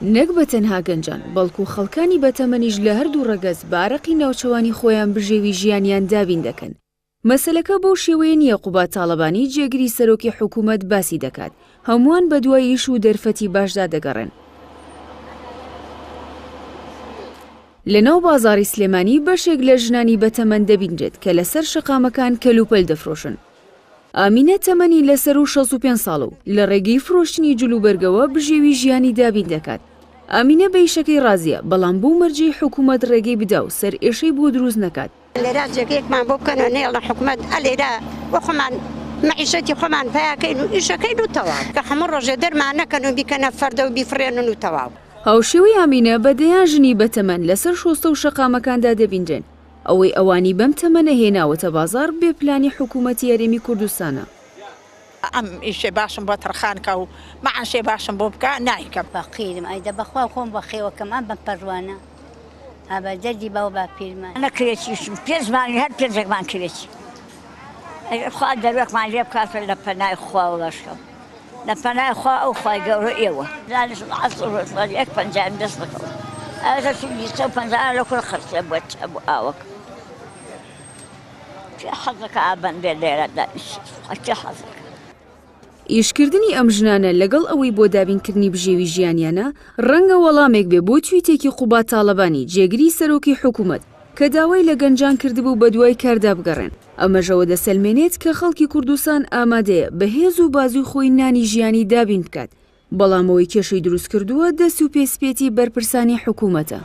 نەک بە تەنها گەنجان بەڵکو خەڵکانی بەتەمەنیش لە هەردوو ڕەگەز بارەقی ناوچەوانی خۆیان بژێوی ژیانیان دابین دەکەن. مەسەلەکە بەو شێوەیە نییە قوبات تاڵەبانی جێگری سەرۆکی حکوومەت باسی دەکات. هەمووان بە دوای ئیش و دەرفەتی باشدا دەگەڕێن. لەناو بازاڕی سلێمانی بەشێک لە ژنانی بەتەمەن دەبینرێت کە لەسەر شقامەکان کەلوپەل دەفرۆشن. ئامینە تەمەنی لەسەر و 65 ساڵە و لە ڕێگەی فرۆشتنی جلوبەرگەوە بژێوی ژیانی دابین دەکات. ئامینە بە ئیشەکەی ڕازیە، بەڵام بۆ مەرجەی حکوومەت ڕێگەی بدا و سەر ئێشەی بۆ دروست نەکات. لێرە جێگەیەکمان بۆ بکەنەوە نێڵە حکوومەت ئەلێرە بۆ خۆمان مەعیشەتی خۆمان پیاکەین و ئیشەکەین و تەواو کە هەموو ڕۆژێ دەرمان نەکەن و بیکەنە فەردە و بیفرێنن و تەواو. هاوشێوەی ئامینە بەدەیان ژنی بەتەمەن لەسەر شۆستە و شەقامەکاندا دەبینرێن. ئەوەی ئەوانی بەم تەمەنە هێناوەتە بازار بێ پلانی حکوومەتی یاریمی کوردستانە. ئەم ئیشێ باشم بۆ تەرخانکە و مەعاشێ باشم بۆ بکە نایکەم. بەقیرم ئەیدە بەخوا خۆم بە خێوەکەمان بە پەروانە ئابە دەردی باو با پیرمان نەکرێتیشم پێزمانی هەر پێزێکمان کرێتی خوا دەروێکمان لێ بکاتە لە پەنای خوا و لەشکەم لە پەنای خوا ئەو خوای گەورە ئێوە دانیشم عەسڵ یەک پەنجام دەست بکەوە ئەوە چوونی 150 لە کورە خەرچێ بۆ ئاوەکە چێ حەزەکە ئابەن بێ لێرە دانیشت چێ حەزەکە. ئیشکردنی ئەم ژنانە لەگەڵ ئەوەی بۆ دابینکردنی بژێوی ژیانیانە ڕەنگە وەڵامێک بێ بۆ تویتێکی قوبات تاڵەبانی جێگری سەرۆکی حکوومەت کە داوای لە گەنجان کردبوو بە دوای کاردا بگەڕێن. ئەمەژەوە دەسەلمێنێت کە خەڵکی کوردستان ئامادەیە بەهێز و بازوی خۆی نانی ژیانی دابین بکات، بەڵام ئەوەی کێشەی دروست کردووە دەست و پێسپێتی بەرپرسانی حکوومەتە.